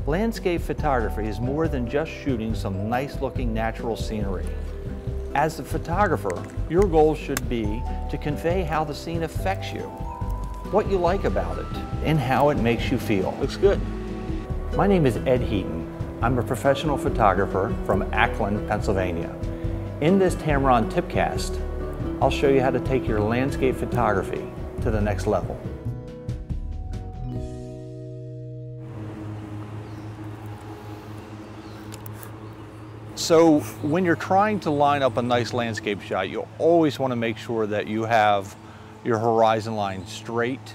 Landscape photography is more than just shooting some nice-looking natural scenery. As a photographer, your goal should be to convey how the scene affects you, what you like about it, and how it makes you feel. Looks good. My name is Ed Heaton. I'm a professional photographer from Akron, Pennsylvania. In this Tamron Tipcast, I'll show you how to take your landscape photography to the next level. So when you're trying to line up a nice landscape shot, you always want to make sure that you have your horizon line straight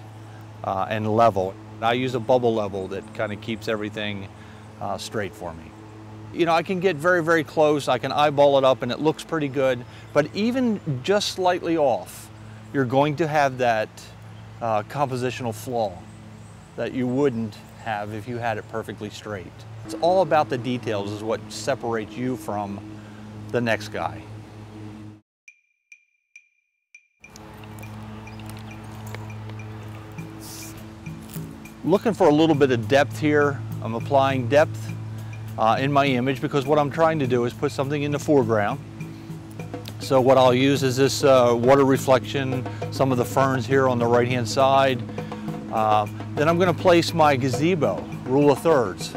and level. I use a bubble level that kind of keeps everything straight for me. You know, I can get very, very close, I can eyeball it up and it looks pretty good, but even just slightly off, you're going to have that compositional flaw that you wouldn't have if you had it perfectly straight. It's all about the details is what separates you from the next guy. Looking for a little bit of depth here. I'm applying depth in my image because what I'm trying to do is put something in the foreground. So what I'll use is this water reflection, some of the ferns here on the right-hand side. Then I'm going to place my gazebo, rule of thirds.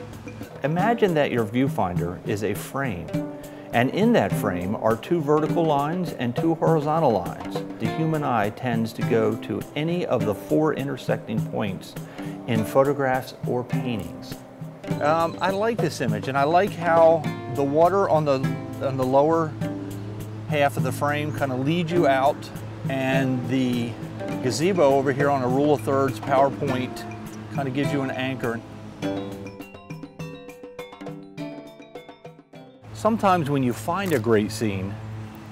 Imagine that your viewfinder is a frame, and in that frame are two vertical lines and two horizontal lines. The human eye tends to go to any of the four intersecting points in photographs or paintings. I like this image, and I like how the water on the lower half of the frame kind of leads you out, and the gazebo over here on a rule of thirds PowerPoint kind of gives you an anchor. Sometimes when you find a great scene,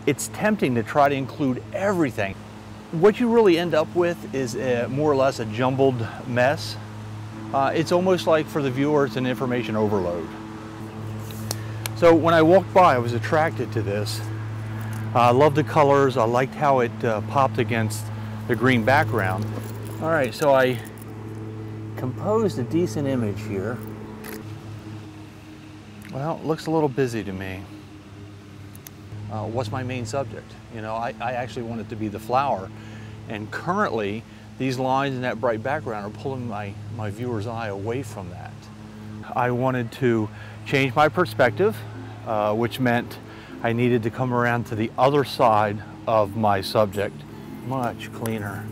it's tempting to try to include everything. What you really end up with is more or less a jumbled mess. It's almost like for the viewer, it's an information overload. So when I walked by, I was attracted to this. I loved the colors. I liked how it popped against the green background. All right, so I composed a decent image here. Well, it looks a little busy to me. What's my main subject? You know, I actually want it to be the flower. And currently, these lines in that bright background are pulling my viewer's eye away from that. I wanted to change my perspective, which meant I needed to come around to the other side of my subject, much cleaner.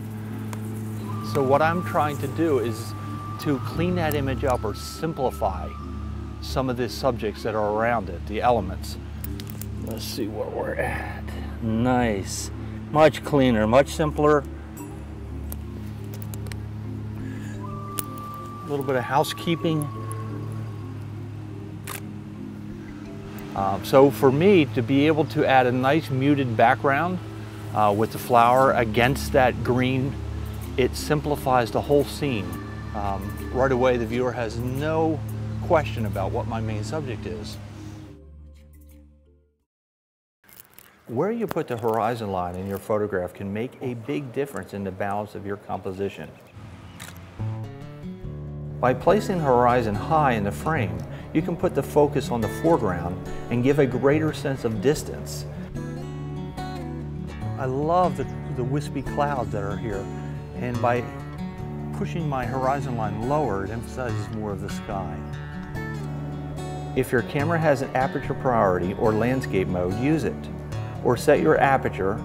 So what I'm trying to do is to clean that image up or simplify some of the subjects that are around it, the elements. Let's see where we're at. Nice, much cleaner, much simpler. A little bit of housekeeping. So for me to be able to add a nice muted background with the flower against that green, it simplifies the whole scene. Right away the viewer has no question about what my main subject is. Where you put the horizon line in your photograph can make a big difference in the balance of your composition. By placing the horizon high in the frame, you can put the focus on the foreground and give a greater sense of distance. I love the wispy clouds that are here, and by pushing my horizon line lower, it emphasizes more of the sky. If your camera has an aperture priority or landscape mode, use it. Or set your aperture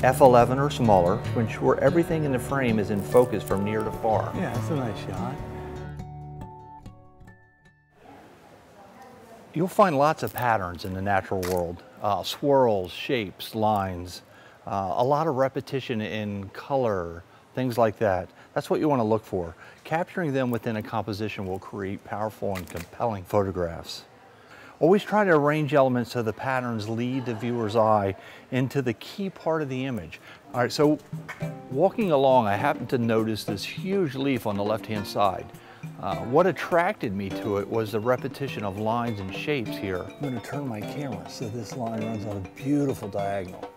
f11 or smaller to ensure everything in the frame is in focus from near to far. Yeah, that's a nice shot. You'll find lots of patterns in the natural world. Swirls, shapes, lines, a lot of repetition in color, things like that. That's what you want to look for. Capturing them within a composition will create powerful and compelling photographs. Always try to arrange elements so the patterns lead the viewer's eye into the key part of the image. All right, so walking along, I happened to notice this huge leaf on the left-hand side. What attracted me to it was the repetition of lines and shapes here. I'm going to turn my camera so this line runs on a beautiful diagonal.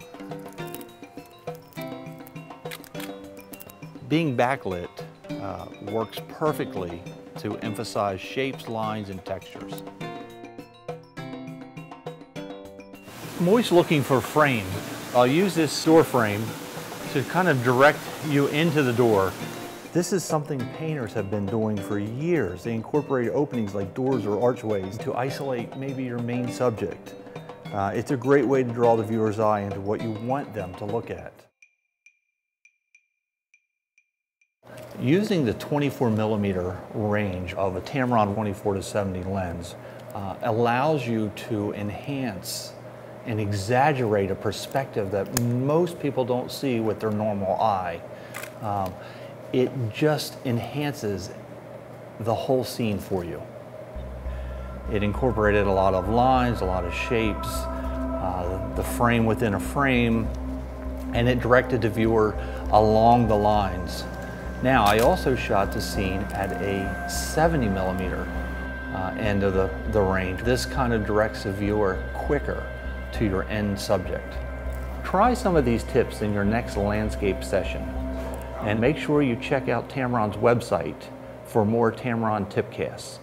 Being backlit works perfectly to emphasize shapes, lines, and textures. I'm always looking for a frame. I'll use this door frame to kind of direct you into the door. This is something painters have been doing for years. They incorporate openings like doors or archways to isolate maybe your main subject. It's a great way to draw the viewer's eye into what you want them to look at. Using the 24mm range of a Tamron 24-70 lens allows you to enhance and exaggerate a perspective that most people don't see with their normal eye. It just enhances the whole scene for you. It incorporated a lot of lines, a lot of shapes, the frame within a frame, and it directed the viewer along the lines. Now, I also shot the scene at a 70mm end of the range. This kind of directs the viewer quicker to your end subject. Try some of these tips in your next landscape session. And make sure you check out Tamron's website for more Tamron tipcasts.